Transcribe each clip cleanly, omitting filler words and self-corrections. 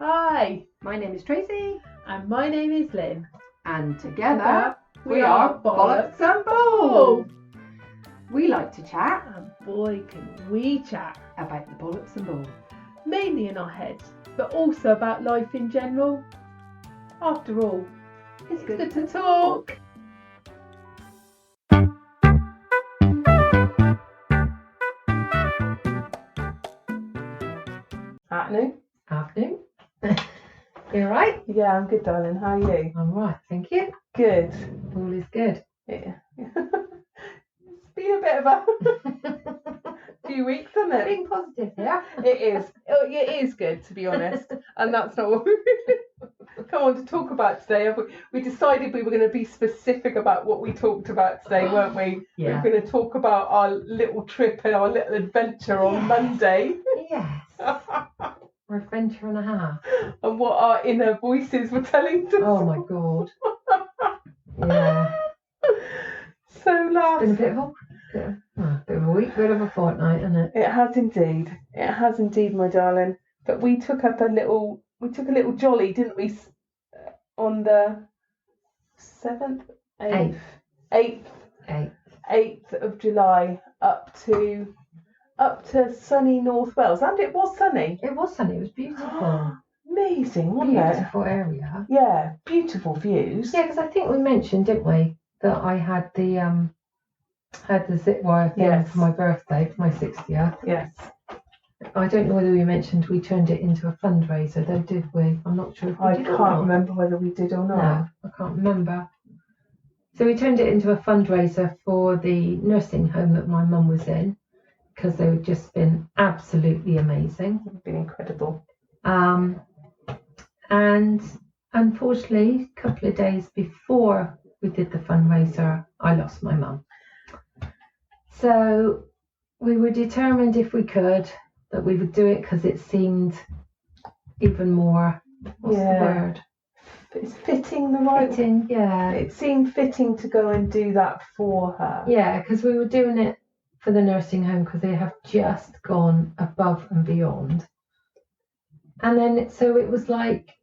Hi, My name is Tracy, and my name is Lynn. and together we are Bollocks and Balls. We like to chat And boy, can we chat. about the bollocks and balls. Mainly in our heads, but also about life in general. After all, it's good to talk. Afternoon. You alright? Yeah, I'm good, darling. How are you? I'm right, thank you. Good. All is good. Yeah. It's been a bit of a few weeks, hasn't it? Being positive here. It is. It is good, to be honest. And that's not what we come on to talk about today. We decided we were going to be specific about what we talked about today, weren't we? Yeah. We were going to talk about our little trip and our little adventure on Monday. Yes. Our adventure and a half. And what our inner voices were telling us. Oh my god. Yeah. So last. It's been a bit of a week, bit of a fortnight, isn't it? It has indeed. It has indeed, my darling. But we took a little jolly, didn't we? On the 7th, 8th of July, up to sunny North Wales, and it was sunny. It was sunny. It was beautiful. Amazing, wasn't it? Beautiful area. Yeah, beautiful views. Yeah, because I think we mentioned, didn't we, that I had the zip wire thing Yes. for my birthday, for my 60th. Yes. I don't know whether we mentioned we turned it into a fundraiser, though, did we? I'm not sure if we I did or can't not. remember whether we did or not. No, I can't remember. So we turned it into a fundraiser for the nursing home that my mum was in, because they've just been absolutely amazing. It's been incredible. And unfortunately, a couple of days before we did the fundraiser, I lost my mum. So we were determined, if we could, that we would do it because it seemed even more, what's the word? It's fitting the right. Fitting, yeah. It seemed fitting to go and do that for her. Yeah, because we were doing it for the nursing home because they have just gone above and beyond. And then, so it was like,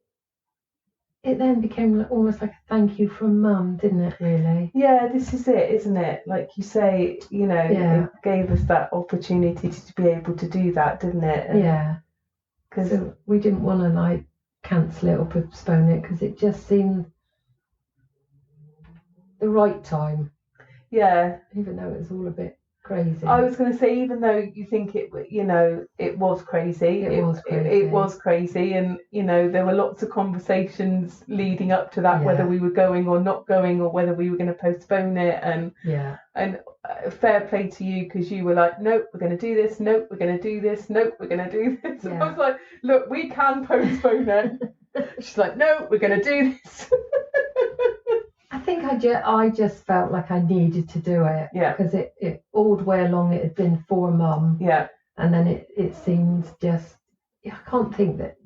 it then became almost like a thank you from mum, didn't it, really? Yeah, this is it, isn't it? Like you say, Yeah. It gave us that opportunity to be able to do that, didn't it? And Yeah. So we didn't want to cancel it or postpone it because it just seemed the right time. Yeah. Even though it was all a bit crazy. I was going to say, even though you think it was crazy. It was crazy, and there were lots of conversations leading up to that, whether we were going or not going, or whether we were going to postpone it, and fair play to you, because you were like, nope, we're going to do this, nope, we're going to do this, nope, we're going to do this. Yeah. I was like, look, we can postpone it. She's like, no, we're going to do this. I think I just felt like I needed to do it. Yeah. Because it all the way along it had been for mum. Yeah. And then it seemed just, I can't think that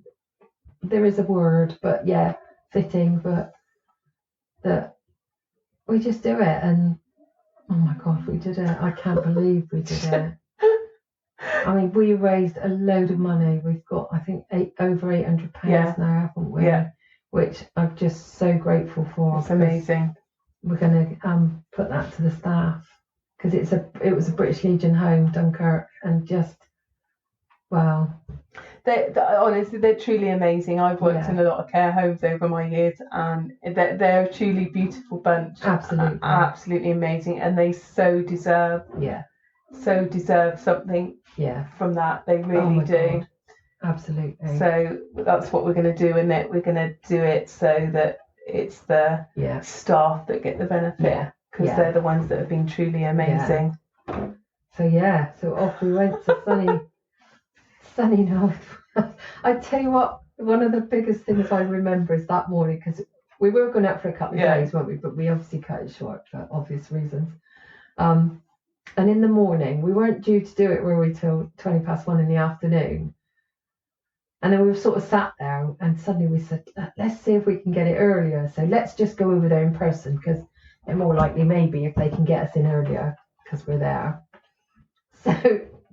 there is a word, but yeah, fitting, but that we just do it. And oh my God, we did it. I can't believe we did it. I mean, we raised a load of money. We've got, I think, over £800 now, haven't we? Yeah. Which I'm just so grateful for. It's amazing. We're going to put that to the staff because it was a British Legion home, Dunkirk, and just wow. Honestly, they're truly amazing. I've worked in a lot of care homes over my years, and they're a truly beautiful bunch. Absolutely, absolutely amazing, and they so deserve something. Yeah, from that, they really do. God. Absolutely. So that's what we're going to do, isn't it? We're going to do it so that it's the staff that get the benefit, because they're the ones that have been truly amazing. Yeah. So off we went to sunny North. I tell you what, one of the biggest things I remember is that morning, because we were going out for a couple of days, weren't we? But we obviously cut it short for obvious reasons. And in the morning, we weren't due to do it, were we, till 1:20 in the afternoon. And then we were sort of sat there, and suddenly we said, let's see if we can get it earlier. So let's just go over there in person, because they're more likely maybe if they can get us in earlier, because we're there. So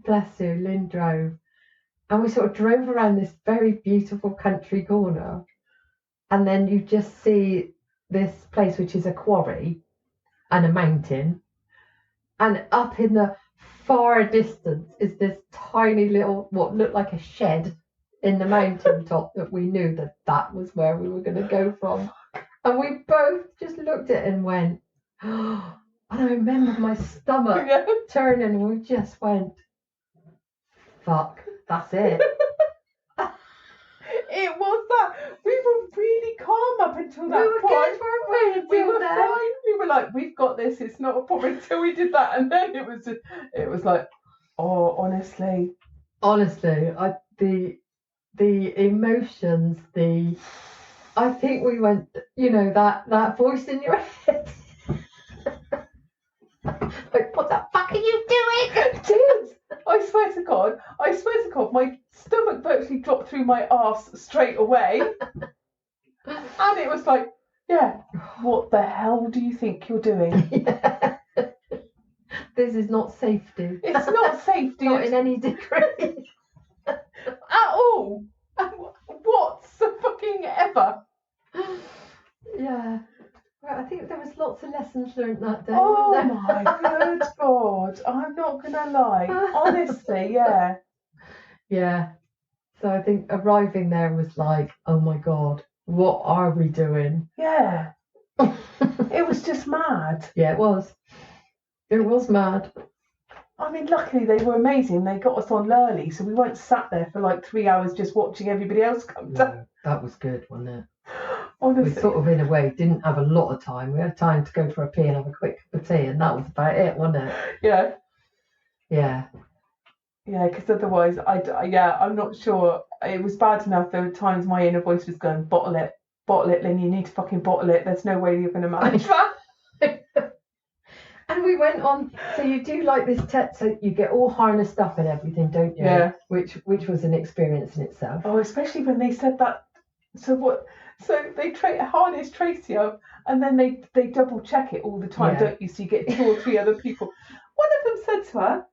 bless you, Lynn drove. And we sort of drove around this very beautiful country corner. And then you just see this place, which is a quarry and a mountain. And up in the far distance is this tiny little, what looked like a shed in the mountain top that we knew that was where we were going to go from. And we both just looked at it and went, oh, and I remember my stomach turning and we just went, fuck, that's it. It was that. We were really calm up until that we were point. Good, weren't we? We were fine. We were like, we've got this. It's not a problem until we did that. And then it was like, oh, honestly, the emotions, I think we went, that voice in your head. Like, what the fuck are you doing? Dude, I swear to God, my stomach virtually dropped through my arse straight away. And it was like, yeah, what the hell do you think you're doing? Yeah. This is not safety. It's not safety. Not in any degree. At all. What's the fucking ever? Yeah. Well, I think there was lots of lessons learned that day. Oh my good God. I'm not going to lie. Honestly, yeah. Yeah. So I think arriving there was like, oh my God, what are we doing? Yeah. It was just mad. Yeah, it was. It was mad. I mean, luckily they were amazing. They got us on early, so we weren't sat there for like 3 hours just watching everybody else come down. That was good, wasn't it? Honestly. We sort of, in a way, didn't have a lot of time. We had time to go for a pee and have a quick cup of tea, and that was about it, wasn't it? Yeah. Yeah. Yeah, because otherwise, I'm not sure. It was bad enough. There were times my inner voice was going, bottle it, Lynn. You need to fucking bottle it. There's no way you're going to manage that. And we went on. So you do like this so you get all harnessed up and everything, don't you? Yeah. Which was an experience in itself. Oh, especially when they said that. So they harness Tracy up, and then they double check it all the time, don't you? So you get 2 or 3 other people. One of them said to her,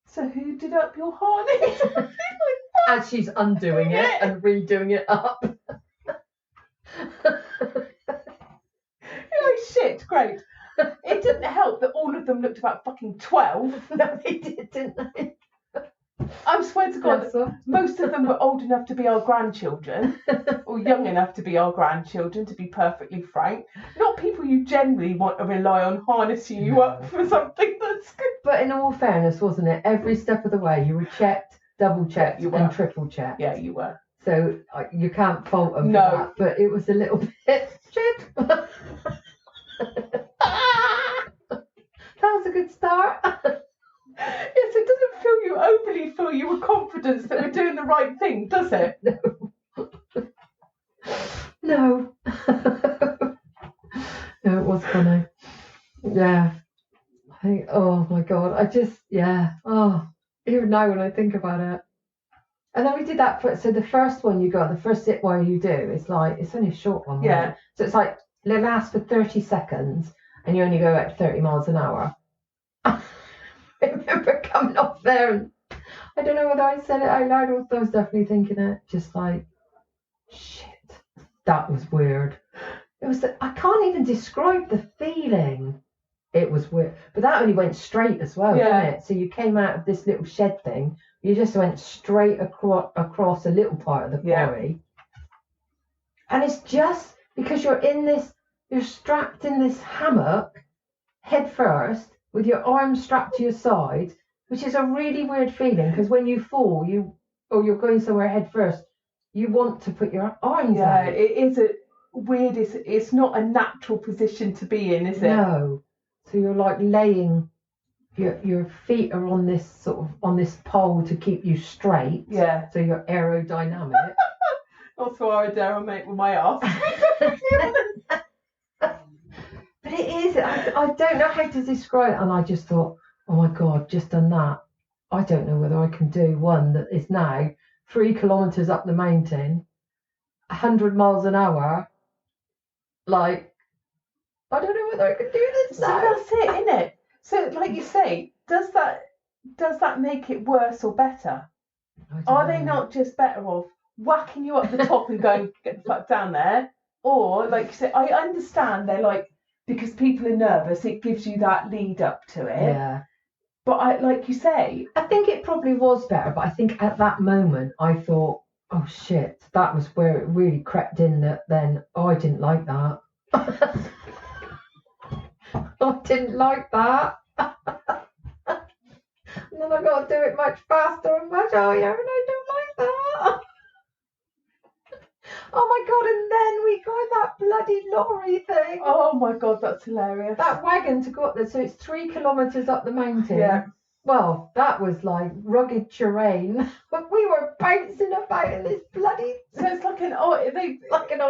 "So who did up your harness?" As she's undoing it and redoing it up. You're like, shit, great. It didn't help that all of them looked about fucking 12. No, they did, didn't they? I swear to God, most of them were old enough to be our grandchildren, or young enough to be our grandchildren, to be perfectly frank. Not people you generally want to rely on harnessing you up for something that's good. But in all fairness, wasn't it? Every step of the way, you were checked, double checked, and triple checked. Yeah, you were. So you can't fault them for that. But it was a little bit shit. That was a good start. Yes, it doesn't overly fill you with confidence that we're doing the right thing, does it? No. No, it was funny. Yeah. I think, oh my God, even now when I think about it. And then we did that so the first one the first sit while you do, it's only a short one. Yeah. Right? So it's like, it lasts for 30 seconds and you only go at 30 miles an hour. I remember coming off there and I don't know whether I said it out loud or I was definitely thinking it. Just like, shit, that was weird. It was I can't even describe the feeling. It was weird. But that only went straight as well, didn't it? So you came out of this little shed thing. You just went straight across a little part of the quarry. And it's just because you're strapped in this hammock head first, with your arms strapped to your side, which is a really weird feeling because when you fall, you're going somewhere head first, you want to put your arms out. Yeah, it is a weird. It's not a natural position to be in, is it? No. So you're like laying. Your feet are on this pole to keep you straight. Yeah. So you're aerodynamic. Not so I dare mate with my ass. But it is, I don't know how to describe it. And I just thought, oh my God, just done that. I don't know whether I can do one that is now 3 kilometres up the mountain, 100 miles an hour. Like, I don't know whether I can do this now. So that's it, innit? So, like you say, does that make it worse or better? Are they not just better off whacking you up the top and going, get the fuck down there? Or, like you said, I understand they're like, because people are nervous, it gives you that lead up to it. Yeah. But like you say, I think it probably was better, but I think at that moment I thought, oh shit, that was where it really crept in that then, I didn't like that. I didn't like that. And then I got to do it much faster and much higher, and I don't like that. Oh my god, and then we got that bloody lorry thing. Oh my god, that's hilarious. That wagon to go up there, so it's 3 kilometres up the mountain. Yeah. Well, that was like rugged terrain, but we were bouncing about in this bloody. So it's like an army truck. An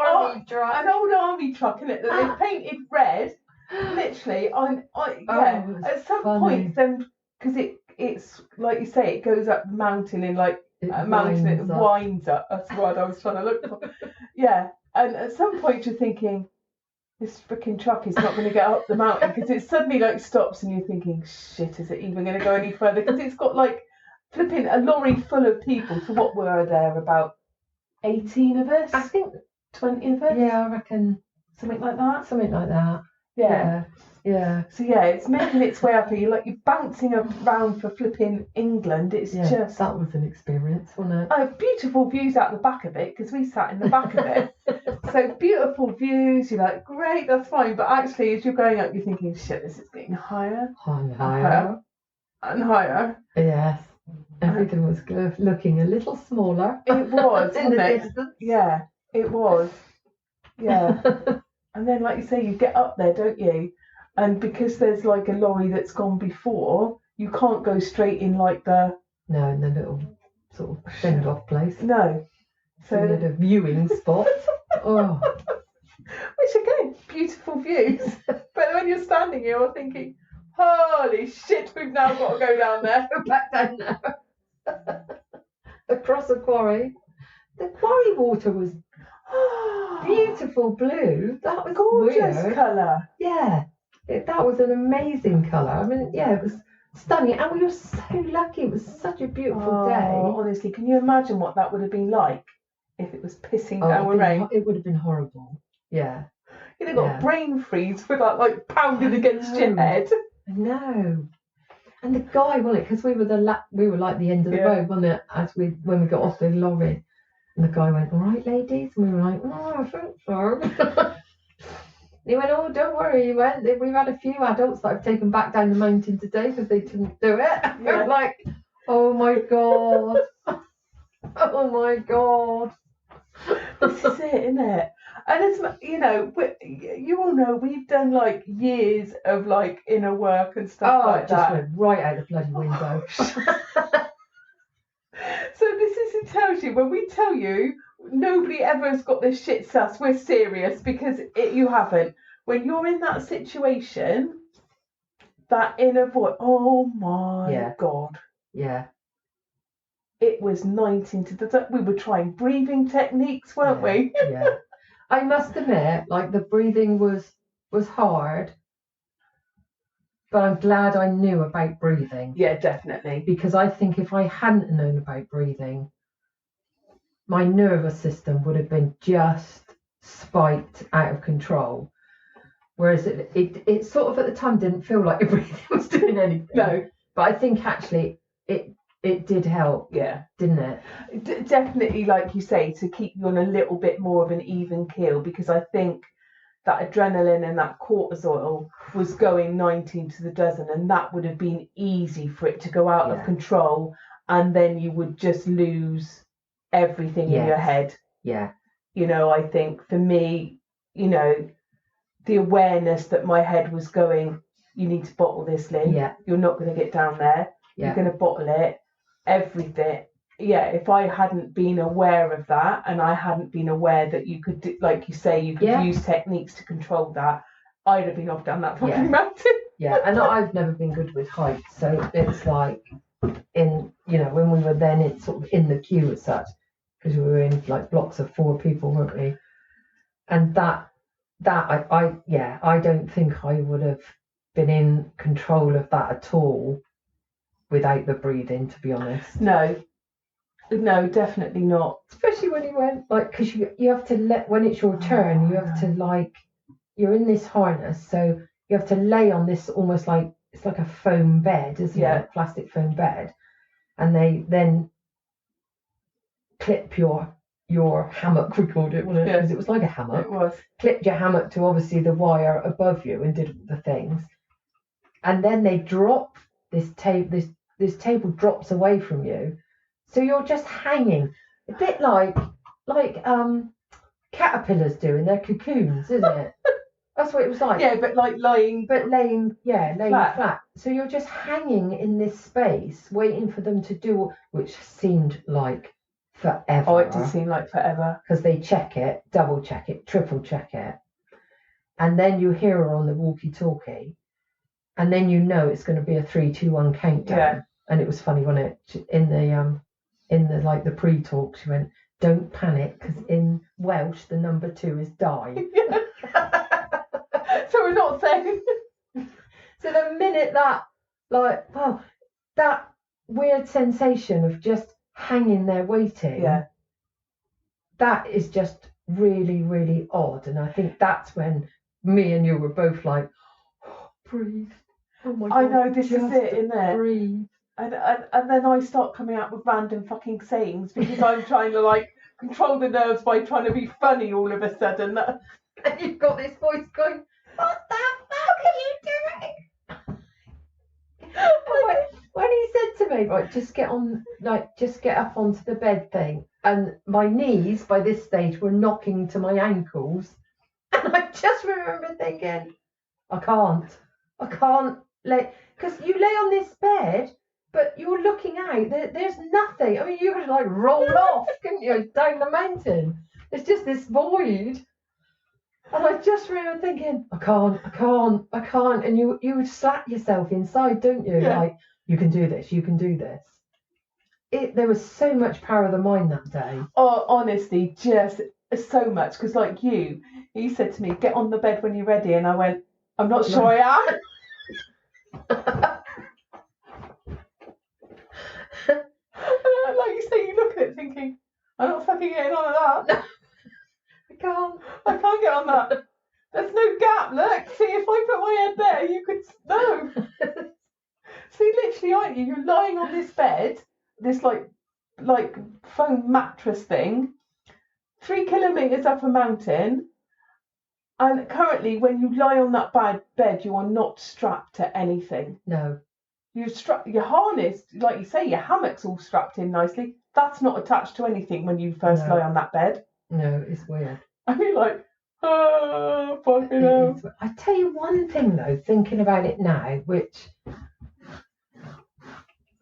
old army truck, isn't it? That they painted red. Literally, at some point, then because it's like you say, it goes up the mountain in like a mountain. It winds up. That's the word I was trying to look for. Yeah, and at some point you're thinking, this freaking truck is not going to get up the mountain because it suddenly like stops and you're thinking, shit, is it even going to go any further? Because it's got like flipping a lorry full of people. So what were there, about 18 of us? I think 20 of us? Yeah, I reckon. Something like that? Something like that. Yeah. So it's making its way up here. You're bouncing around for flipping England. It's just... That was an experience, wasn't it? Beautiful views out the back of it, because we sat in the back of it. So beautiful views, you're like, great, that's fine. But actually, as you're going up, you're thinking, shit, this is getting higher. And higher. And higher. Yes. Everything was looking a little smaller. It was, in the distance. Yeah, it was. Yeah. And then, like you say, you get up there, don't you? And because there's like a lorry that's gone before, you can't go straight in like the... No, in the little sort of fend off place. No. So we had a viewing spot. Oh. Which again, beautiful views. But when you're standing here, you're thinking, holy shit, we've now got to go down there. Go back down there. Across the quarry. The quarry water was beautiful blue. That was gorgeous colour. Yeah. That was an amazing colour. I mean, yeah, it was stunning. And we were so lucky. It was such a beautiful day. Honestly, can you imagine what that would have been like if it was pissing down with rain? It would have been horrible. Yeah. You'd have got brain freeze with that like pounding against your head. No. And the guy, wasn't it? Because we were like the end of the road, wasn't it? When we got off the lorry. And the guy went, all right, ladies? And we were like, oh, I think so. He went, oh, don't worry. He went, we've had a few adults that have taken back down the mountain today because they didn't do it. Yeah. We're like, oh my God. Oh my God. This is it, isn't it? And it's, you all know we've done like years of like inner work and stuff like that. Oh, it just went right out the bloody window. So it tells you, when we tell you nobody ever has got this shit sus, we're serious, because you haven't. When you're in that situation, that inner voice, oh my God. Yeah. It was 19 to the... We were trying breathing techniques, weren't we? Yeah. I must admit, like, the breathing was hard, but I'm glad I knew about breathing. Yeah, definitely. Because I think if I hadn't known about breathing, my nervous system would have been just spiked out of control. Whereas it sort of at the time didn't feel like your breathing was doing anything. No. But I think actually it did help. Yeah. Didn't it? Definitely, like you say, to keep you on a little bit more of an even keel, because I think that adrenaline and that cortisol was going 19 to the dozen, and that would have been easy for it to go out of control, and then you would just lose everything in your head. Yeah. I think for me, the awareness that my head was going, you need to bottle this, Lynn. Yeah. You're not going to get down there. Yeah. You're going to bottle it. Everything. Yeah, if I hadn't been aware of that, and I hadn't been aware that you could, like you say, you could use techniques to control that, I'd have been off down that fucking mountain. Yeah, and I've never been good with heights, so it's like when we were then it's sort of in the queue as such, because we were in like blocks of 4 people, weren't we? And I don't think I would have been in control of that at all without the breathing, to be honest. No. No, definitely not. Especially when you went, like, because you have to when it's your turn, you have to, like, you're in this harness, so you have to lay on this almost like, it's like a foam bed, isn't it? Plastic foam bed. And they then clip your hammock, we called it, wasn't it? Because it was like a hammock. It was. Clipped your hammock to obviously the wire above you and did the things. And then they drop this table, this table drops away from you. So you're just hanging, a bit like caterpillars do in their cocoons, isn't it? That's what it was like. Yeah, but like laying flat. So you're just hanging in this space, waiting for them to do, which seemed like forever. Oh, it did seem like forever. Because they check it, double check it, triple check it. And then you hear her on the walkie-talkie. And then you know it's going to be a 3, 2, 1 countdown. Yeah. And it was funny when in the like the pre-talk, she went, "Don't panic, because in Welsh the number 2 is die." So we're not saying. So the minute that, like, wow, that weird sensation of just hanging there waiting, that is just really, really odd. And I think that's when me and you were both like, oh, breathe. Oh my God, I know, this is it, isn't it? Breathe. And then I start coming out with random fucking sayings because I'm trying to, like, control the nerves by trying to be funny all of a sudden. And you've got this voice going, "What the fuck are you doing?" When he said to me, right, just get up onto the bed thing, and my knees by this stage were knocking to my ankles, and I just remember thinking, I can't because you lay on this bed, but you're looking out. There's nothing. I mean, you could like roll off, couldn't you, down the mountain? It's just this void. And I just remember thinking, I can't. And you would slap yourself inside, don't you? Yeah. Like, you can do this. There was so much power of the mind that day. Oh, honestly, just so much. Because like you said to me, get on the bed when you're ready. And I went, I'm not sure I am. Like you say, you look at it thinking, I'm not fucking getting on that. I can't get on that. There's no gap. Look, see, if I put my head there, you could no. See, literally, aren't you? You're lying on this bed, this like foam mattress thing, 3 kilometers up a mountain, and currently, when you lie on that bed, you are not strapped to anything. No. You're harnessed, like you say, your hammock's all strapped in nicely. That's not attached to anything when you first lie on that bed. No, it's weird. I mean, like, oh, fucking hell. I tell you one thing though, thinking about it now, which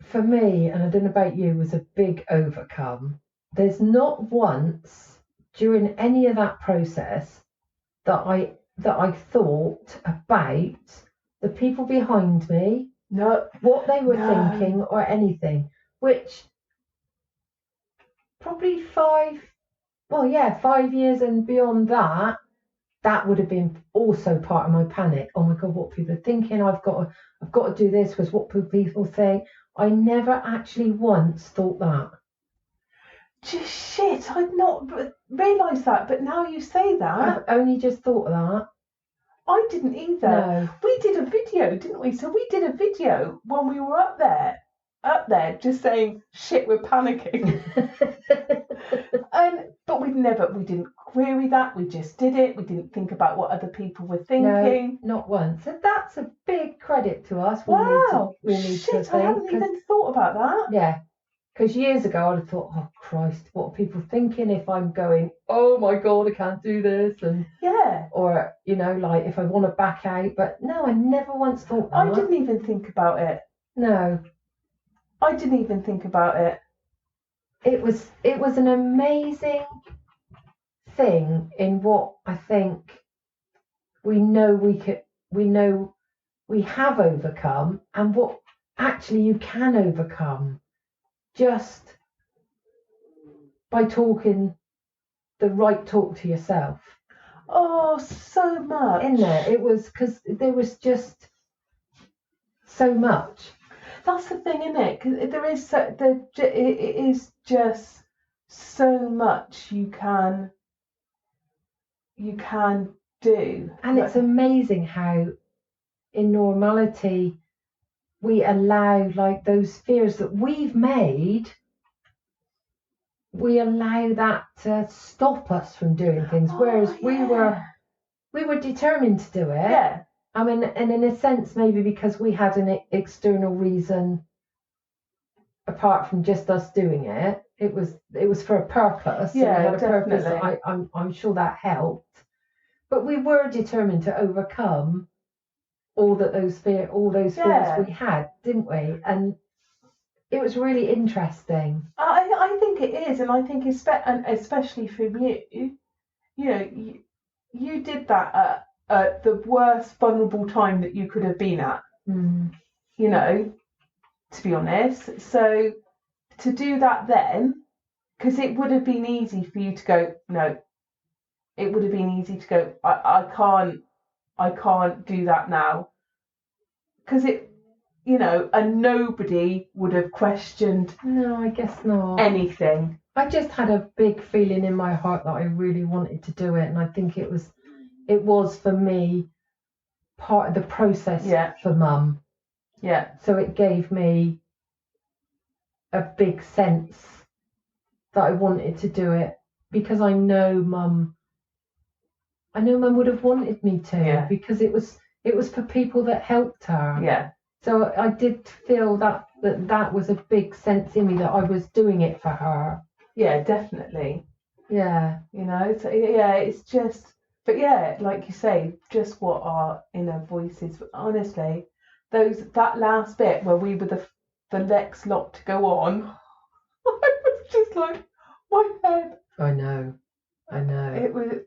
for me, and I don't know about you, was a big overcome. There's not once during any of that process that I thought about the people behind me, what they were thinking or anything, which probably 5 years and beyond that would have been also part of my panic. Oh my God, what people are thinking, I've got to do this because what people think. I never actually once thought that. Just shit, I'd not realised that, but now you say that. I've only just thought of that. I didn't either. No. We did a video, didn't we? So we did a video when we were up there, just saying, shit, we're panicking. But we didn't query that. We just did it. We didn't think about what other people were thinking. No, not once. So that's a big credit to us. Wow. Shit, I hadn't even thought about that. Yeah. Because years ago I'd have thought, oh Christ, what are people thinking if I'm going, oh my God, I can't do this, and or like if I want to back out. But no, I never once thought that. I didn't even think about it. No, I didn't even think about it. It was an amazing thing in what I think we have overcome, and what actually you can overcome just by talking the right talk to yourself. Oh, so much. In there, it was because there was just so much. that's the thing, isn't it? Because it is just so much you can do. And it's amazing how in normality we allow like those fears that we've made, we allow that to stop us from doing things, whereas we were determined to do it. Yeah. I mean, and in a sense, maybe because we had an external reason apart from just us doing it, it was for a purpose. Yeah, we had a definitely. purpose. I'm sure that helped. But we were determined to overcome all those fears we had, didn't we? And it was really interesting. I think it is, and I think especially from you, you did that at the worst vulnerable time that you could have been at. To be honest. So to do that then, because it would have been easy for you to go, no, it would have been easy to go, I can't do that now. Because and nobody would have questioned. No, I guess not. Anything. I just had a big feeling in my heart that I really wanted to do it, and I think it was for me part of the process for Mum. Yeah. So it gave me a big sense that I wanted to do it because I know Mum would have wanted me to, because it was for people that helped her. Yeah. So I did feel that was a big sense in me that I was doing it for her. Yeah, definitely. Yeah. So it's just, but yeah, like you say, just what our inner voices. Honestly, that last bit where we were the next lot to go on, I was just like, my head. I know. It was,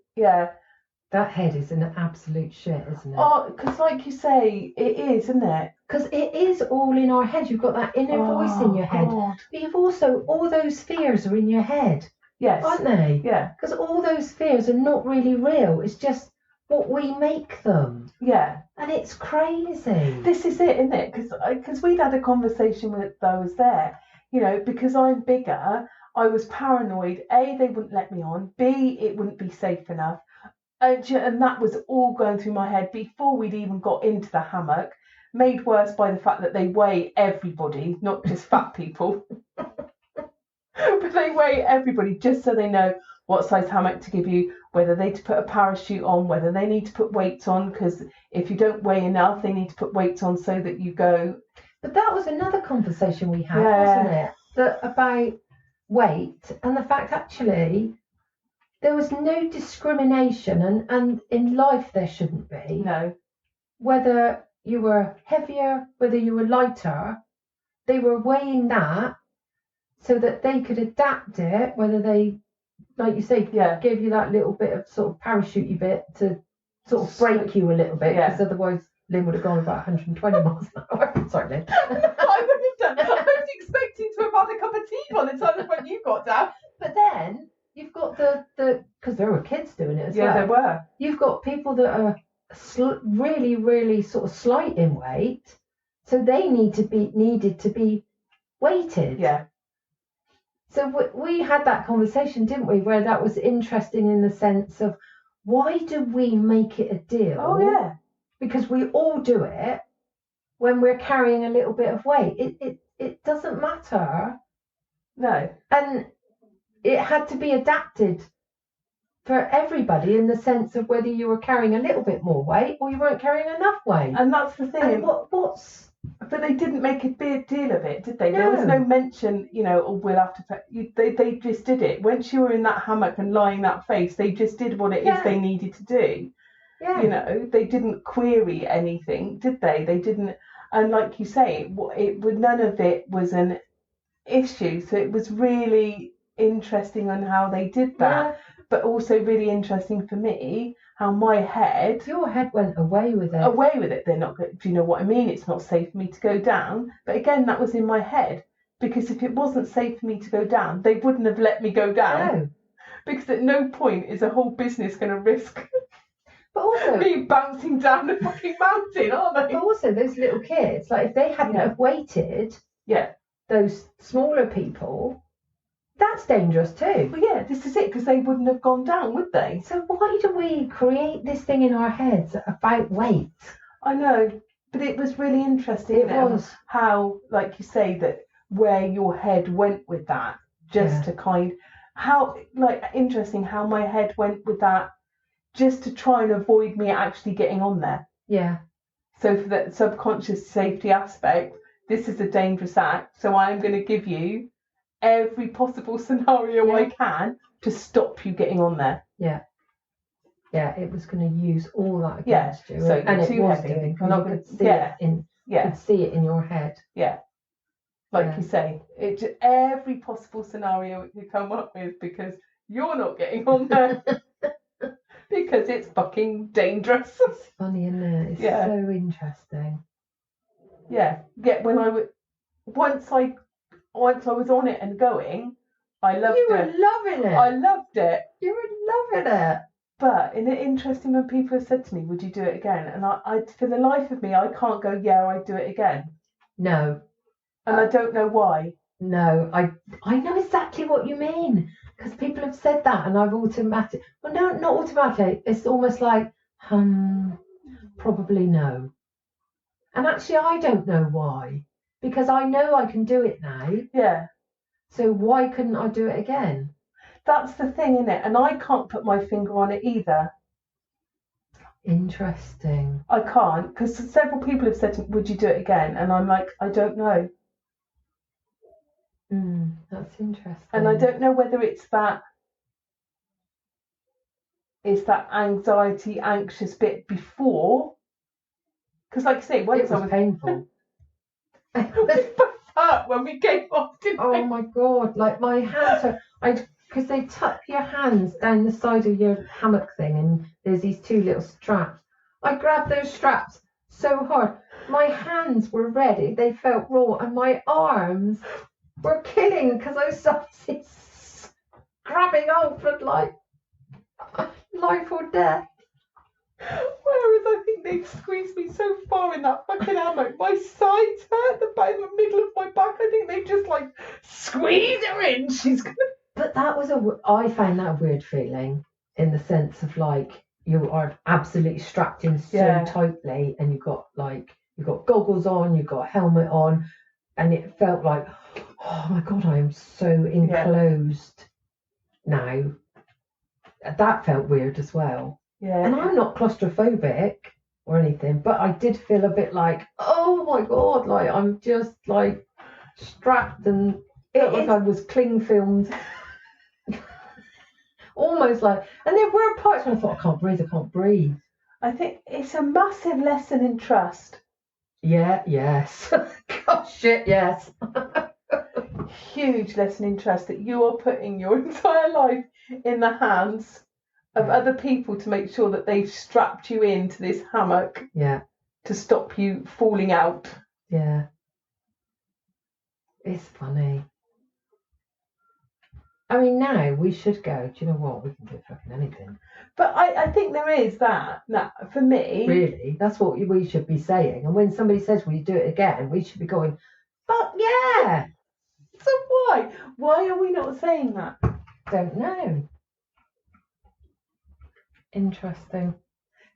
That head is an absolute shit, isn't it? Oh, because like you say, it is, isn't it? Because it is all in our head. You've got that inner voice in your head. God. But you've also, all those fears are in your head. Yes. Aren't they? Yeah. Because all those fears are not really real. It's just what we make them. Yeah. And it's crazy. This is it, isn't it? Because we'd had a conversation with I was there. Because I'm bigger, I was paranoid. A, they wouldn't let me on. B, it wouldn't be safe enough. And that was all going through my head before we'd even got into the hammock, made worse by the fact that they weigh everybody, not just fat people. But they weigh everybody just so they know what size hammock to give you, whether they need to put a parachute on, whether they need to put weights on, because if you don't weigh enough, they need to put weights on so that you go. But that was another conversation we had, wasn't it? About weight and the fact actually there was no discrimination, and in life there shouldn't be. No. Whether you were heavier, whether you were lighter, they were weighing that so that they could adapt it, whether they, like you say, gave you that little bit of sort of parachute bit to sort of break you a little bit, because otherwise Lynn would have gone about 120 miles an hour. Sorry, Lynn. I wouldn't have done. I was expecting to have had a cup of tea by the time when you got down. But then you've got the because there were kids doing it as well. Yeah, there were. You've got people that are really, really sort of slight in weight, so they needed to be weighted. Yeah. So we had that conversation, didn't we? Where that was interesting in the sense of why do we make it a deal? Oh yeah. Because we all do it when we're carrying a little bit of weight. It doesn't matter. No. And it had to be adapted for everybody in the sense of whether you were carrying a little bit more weight or you weren't carrying enough weight. And that's the thing. And what's But they didn't make a big deal of it, did they? No. There was no mention, we'll have to pay. They just did it. Once you were in that hammock and lying that face, they just did what it is they needed to do. Yeah. They didn't query anything, did they? They didn't. And like you say, none of it was an issue. So it was really interesting on how they did that, but also really interesting for me how your head went away with it. They're not good. Do you know what I mean? It's not safe for me to go down. But again, that was in my head, because if it wasn't safe for me to go down, they wouldn't have let me go down. No. Because at no point is a whole business going to risk. But also, be bouncing down the fucking mountain, aren't they? But also, those little kids, like if they hadn't have waited, those smaller people, that's dangerous too. Well, yeah, this is it, because they wouldn't have gone down, would they? So why do we create this thing in our heads about weight? I know, but it was really interesting. It was how, like you say, that where your head went with that, just to interesting how my head went with that, just to try and avoid me actually getting on there. Yeah. So for that subconscious safety aspect, this is a dangerous act, so I'm going to give you every possible scenario I can to stop you getting on there. Yeah. Yeah, it was going to use all that against you. So and it was doing, because you could see could see it in your head. Yeah. Like you say, every possible scenario you come up with, because you're not getting on there. Because it's fucking dangerous. It's funny, isn't it? It's so interesting. Yeah. Once I was on it and going, I loved it. You were loving it. I loved it. You were loving it. But isn't it interesting when people have said to me, would you do it again? And I for the life of me, I can't go, yeah, I'd do it again. No. And I don't know why. No, I know exactly what you mean. Because people have said that, and I've automatic. Well, no, not automatically. It's almost like, probably no. And actually, I don't know why. Because I know I can do it now. Yeah. So why couldn't I do it again? That's the thing, isn't it? And I can't put my finger on it either. Interesting. I can't, because several people have said to me, would you do it again? And I'm like, I don't know. That's interesting. And I don't know whether it's that anxiety, anxious bit before. Because like I say, once I was painful. It was hurt when we came off, didn't Oh my God, like my hands because they tuck your hands down the side of your hammock thing, and there's these two little straps. I grabbed those straps so hard. My hands were ready. They felt raw, and my arms were killing because I started grabbing hold for like life or death. Whereas I think they'd squeezed me so far in that fucking hammock, my sides hurt, the middle of my back. I think they just like squeeze her in. She's gonna. But that was I found that a weird feeling, in the sense of like you are absolutely strapped in so tightly, and you've got goggles on, you've got a helmet on, and it felt like, oh my God, I am so enclosed now. That felt weird as well. Yeah. And I'm not claustrophobic or anything, but I did feel a bit like, oh my God, like I'm just like strapped, and it was like I was cling filmed. Almost like, and there were parts where I thought, I can't breathe. I think it's a massive lesson in trust. Yeah, yes. Gosh, shit, yes. Huge lesson in trust, that you are putting your entire life in the hands of other people to make sure that they've strapped you into this hammock. Yeah. To stop you falling out. Yeah. It's funny. I mean, now we should go, do you know what? We can do fucking anything. But I think there is that. Now, for me. Really? That's what we should be saying. And when somebody says, will you do it again? We should be going, fuck yeah. So why? Why are we not saying that? Don't know. Interesting.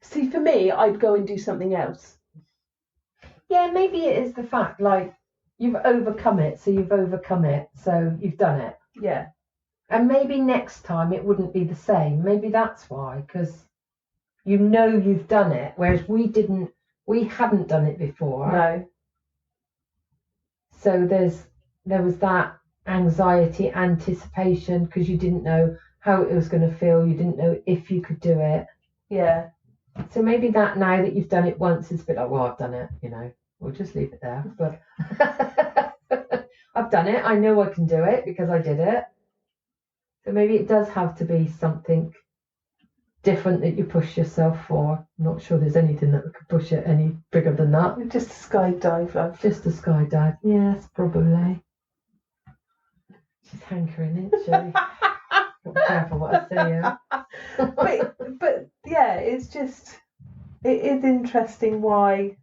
See, for me, I'd go and do something else. Yeah, maybe it is the fact, like, you've overcome it, so you've done it. Yeah. And maybe next time it wouldn't be the same. Maybe that's why, because you know you've done it, whereas we hadn't done it before. No. So there was that anxiety, anticipation, because you didn't know how it was going to feel. You didn't know if you could do it. Yeah. So maybe that now that you've done it once, it's a bit like, well, I've done it, we'll just leave it there. But I've done it. I know I can do it because I did it. So maybe it does have to be something different that you push yourself for. I'm not sure there's anything that could push it any bigger than that. Just a skydive, love. Just a skydive. Yes, probably. She's hankering, isn't she? Be careful what I say here. but yeah, it's just, it is interesting why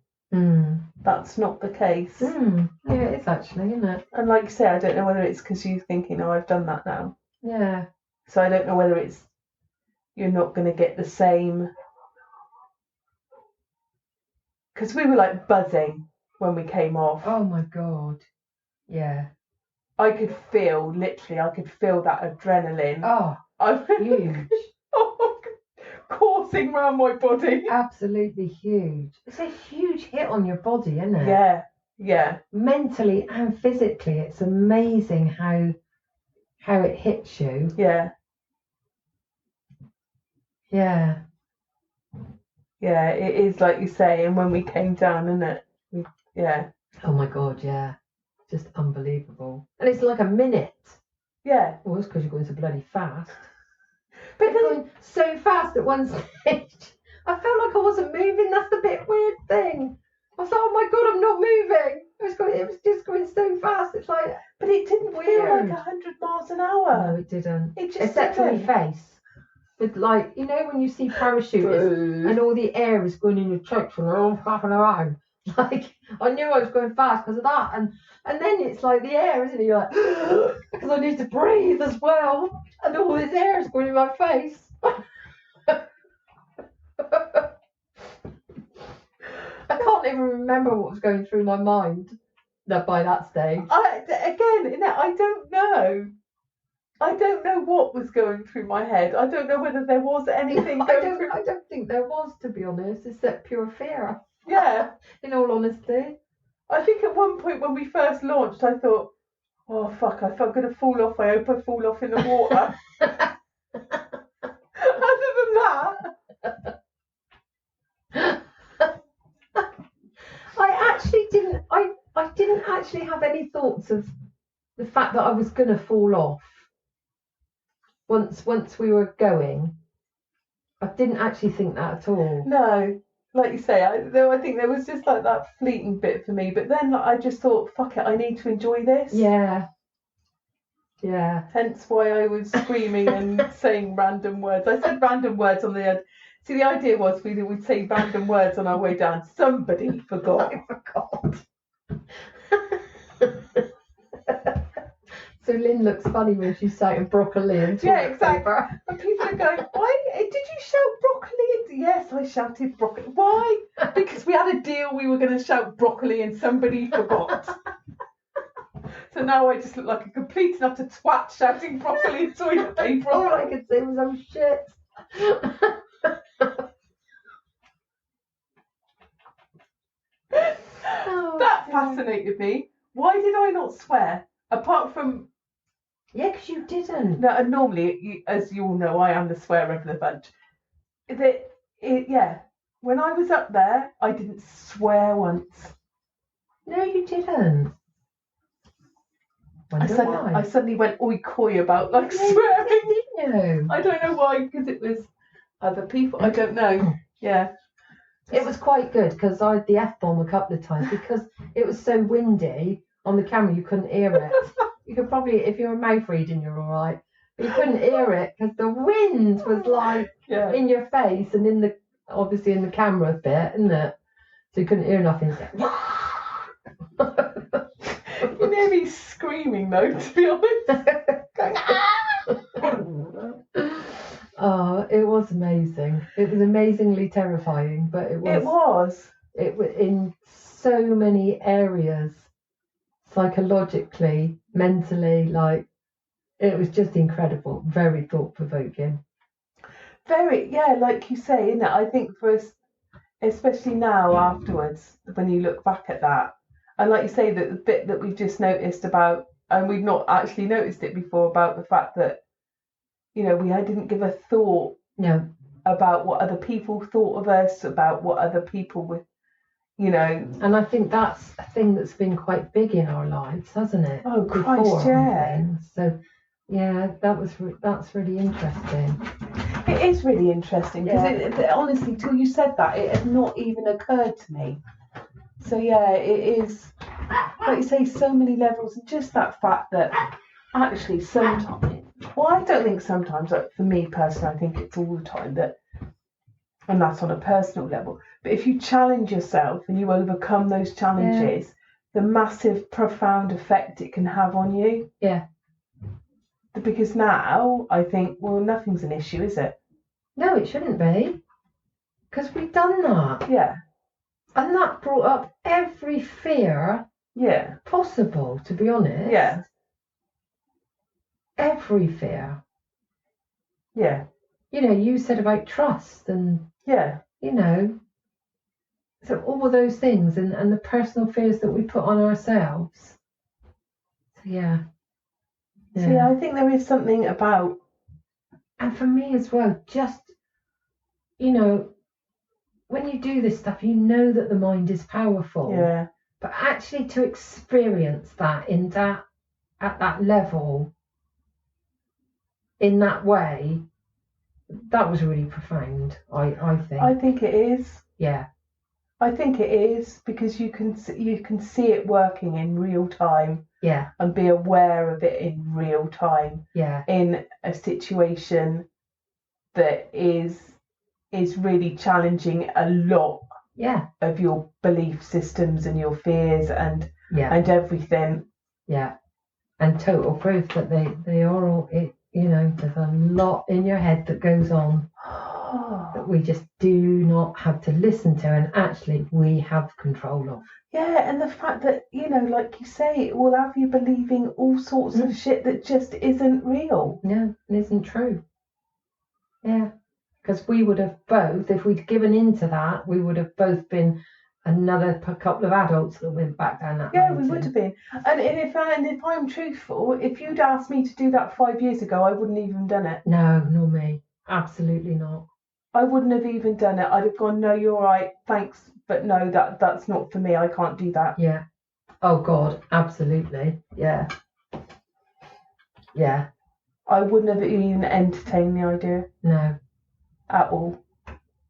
that's not the case. Yeah, it is actually, isn't it? And like you say, I don't know whether it's because you're thinking, oh, I've done that now. Yeah. So I don't know whether it's you're not going to get the same. Because we were like buzzing when we came off. Oh my God. Yeah. I could feel that adrenaline. Oh, huge. Coursing around my body. Absolutely huge. It's a huge hit on your body, isn't it? Yeah, yeah. Mentally and physically, it's amazing how it hits you. Yeah. Yeah. Yeah, it is like you say, and when we came down, isn't it? Yeah. Oh my God, yeah. Just unbelievable. And it's like a minute. Yeah. Well, it's because you're going so bloody fast. But You're going so fast at one stage. I felt like I wasn't moving. That's the bit weird thing. I thought, oh my God, I'm not moving. It was just going so fast. It's like, but it didn't feel like 100 miles an hour. No, it didn't. It just except for my face. With like, you know, when you see parachutists and all the air is going in your chest and they're all flapping around. Like, I knew I was going fast because of that. And then it's like the air, isn't it? You're like, because I need to breathe as well. And all this air is going in my face. I can't even remember what was going through my mind by that stage. I don't know. I don't know what was going through my head. I don't know whether there was anything going through. I don't think there was, to be honest, except pure fear. Yeah. In all honesty. I think at one point when we first launched, I thought, oh, fuck, if I'm going to fall off, I hope I fall off in the water. Other than that. I didn't actually have any thoughts of the fact that I was going to fall off. Once we were going, I didn't actually think that at all. No, like you say, I think there was just like that fleeting bit for me. But then I just thought, fuck it, I need to enjoy this. Yeah. Yeah. Hence why I was screaming and saying random words. I said random words on the end. See, the idea was we would say random words on our way down. Somebody forgot. I forgot. So Lynn looks funny when she's shouting broccoli and yeah, exactly. And people are going, why did you shout broccoli? Yes, I shouted broccoli. Why? Because we had a deal we were going to shout broccoli and somebody forgot. So now I just look like a complete and utter twat shouting broccoli and toilet paper. All I could say was, oh shit. That fascinated me. Why did I not swear? Apart from... Yeah, because you didn't. No, and normally, as you all know, I am the swearer of the bunch. When I was up there, I didn't swear once. No, you didn't. I suddenly went oi coy about like swearing. Didn't you? I don't know why, because it was other people. I don't know. Yeah. It was quite good because I had the F-bomb a couple of times because it was so windy on the camera you couldn't hear it. You could probably, if you were mouth reading, you're all right. But you couldn't hear it because the wind was like in your face and obviously in the camera bit, isn't it? So you couldn't hear nothing. You hear me screaming though, to be honest. Going, Oh, it was amazing. It was amazingly terrifying, but it was in so many areas, psychologically, mentally, like it was just incredible, very thought-provoking. Very, yeah, like you say, isn't it? I think for us, especially now afterwards, when you look back at that, and like you say, that the bit that we've just noticed about, and we've not actually noticed it before, about the fact that, you know, I didn't give a thought about what other people thought of us, about what other people were, you know. And I think that's a thing that's been quite big in our lives, hasn't it? Oh, Christ, yeah. So, yeah, that's really interesting. It is really interesting because honestly, till you said that, it had not even occurred to me. So yeah, it is, like you say, so many levels, and just that fact that actually sometimes, well, I don't think sometimes, like for me personally, I think it's all the time, that And that's on a personal level. But if you challenge yourself and you overcome those challenges, the massive, profound effect it can have on you. Yeah. Because now I think, well, nothing's an issue, is it? No, it shouldn't be. Because we've done that. Yeah. And that brought up every fear possible, to be honest. Yeah. Every fear. Yeah. You know, you said about trust and, you know, so all of those things and the personal fears that we put on ourselves. So, yeah. See, I think there is something about... And for me as well, just, you know, when you do this stuff, you know that the mind is powerful. Yeah. But actually to experience that at that level, in that way, that was really profound, I think. I think it is. Yeah. I think it is, because you can see it working in real time. Yeah. And be aware of it in real time. Yeah. In a situation that is really challenging a lot of your belief systems and your fears and everything. Yeah. And total proof that they are all, you know, there's a lot in your head that goes on that we just do not have to listen to, and actually we have control of. Yeah, and the fact that, you know, like you say, it will have you believing all sorts of shit that just isn't real. No, it isn't true. Yeah. Because we would have both, if we'd given into that, we would have both been another couple of adults that went back down that mountain. We would have been. And if I'm truthful, if you'd asked me to do that 5 years ago, I wouldn't even done it. No, nor me. Absolutely not. I wouldn't have even done it. I'd have gone, no, you're right, thanks, but no, that's not for me. I can't do that. Yeah. Oh God, absolutely. Yeah. Yeah. I wouldn't have even entertained the idea. No. At all.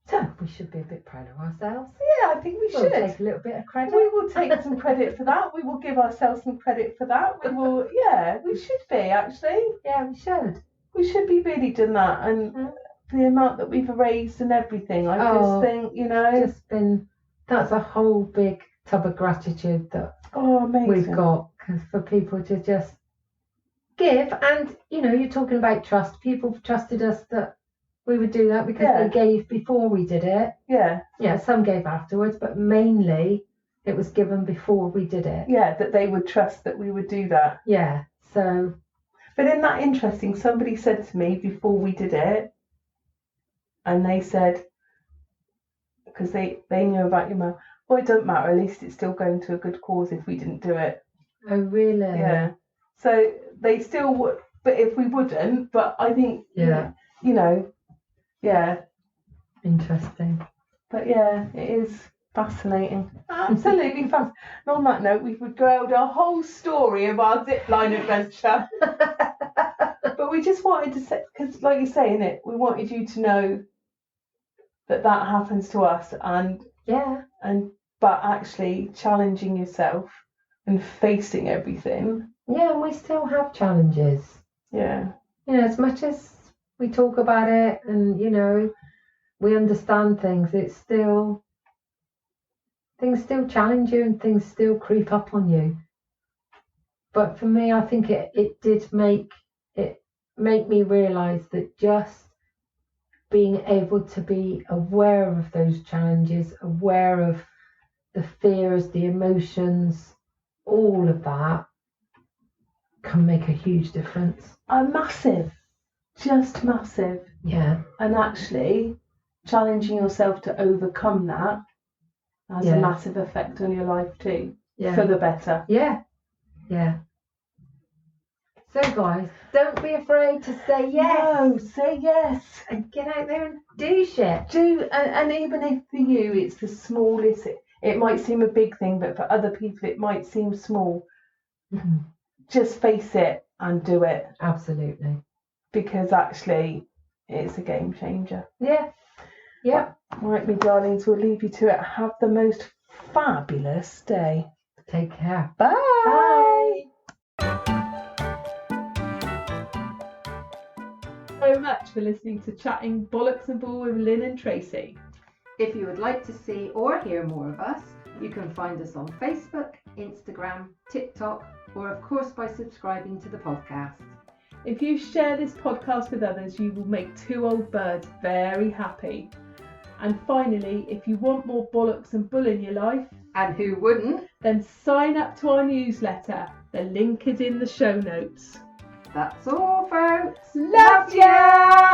So we should be a bit proud of ourselves. Yeah, I think we should. We'll take a little bit of credit. We will take some credit for that. We will give ourselves some credit for that. We will, we should be, actually. Yeah, we should. We should be really doing that. And the amount that we've raised and everything, I just think, you know. That's a whole big tub of gratitude that amazing. We've got, cause for people to just give. And, you know, you're talking about trust. People trusted us that we would do that because they gave before we did it. Yeah. Yeah, some gave afterwards, but mainly it was given before we did it. Yeah, that they would trust that we would do that. Yeah, so. But isn't that interesting? Somebody said to me before we did it, and they said, because they knew about your mum, well, it doesn't matter, at least it's still going to a good cause if we didn't do it. Oh, really? Yeah. So they still would, but if we wouldn't, but I think, you know, Interesting. But yeah, it is fascinating. Absolutely fascinating. And on that note, we've regaled a whole story of our zipline adventure. But we just wanted to say, because like you're saying it, we wanted you to know that happens to us, but actually challenging yourself and facing everything. Yeah, and we still have challenges. Yeah. You know, as much as we talk about it and, you know, we understand things, things still challenge you and things still creep up on you. But for me, I think it did make me realise that just being able to be aware of those challenges, aware of the fears, the emotions, all of that can make a huge difference. Massive. Just massive. Yeah. And actually challenging yourself to overcome that has a massive effect on your life too. Yeah. For the better. Yeah. Yeah. So guys, don't be afraid to say yes. No, say yes. And get out there and do shit. And even if for you it's the smallest, it might seem a big thing, but for other people it might seem small. Mm-hmm. Just face it and do it. Absolutely. Because actually it's a game changer. Yeah. Yeah. Right, me darlings, we'll leave you to it. Have the most fabulous day. Take care. Bye. Bye. So much for listening to Chatting Bollocks and Ball with Lynn and Tracy. If you would like to see or hear more of us, you can find us on Facebook, Instagram, TikTok, or of course by subscribing to the podcast. If you share this podcast with others, you will make two old birds very happy. And finally, if you want more bollocks and bull in your life, and who wouldn't, then sign up to our newsletter. The link is in the show notes. That's all, folks. Love ya!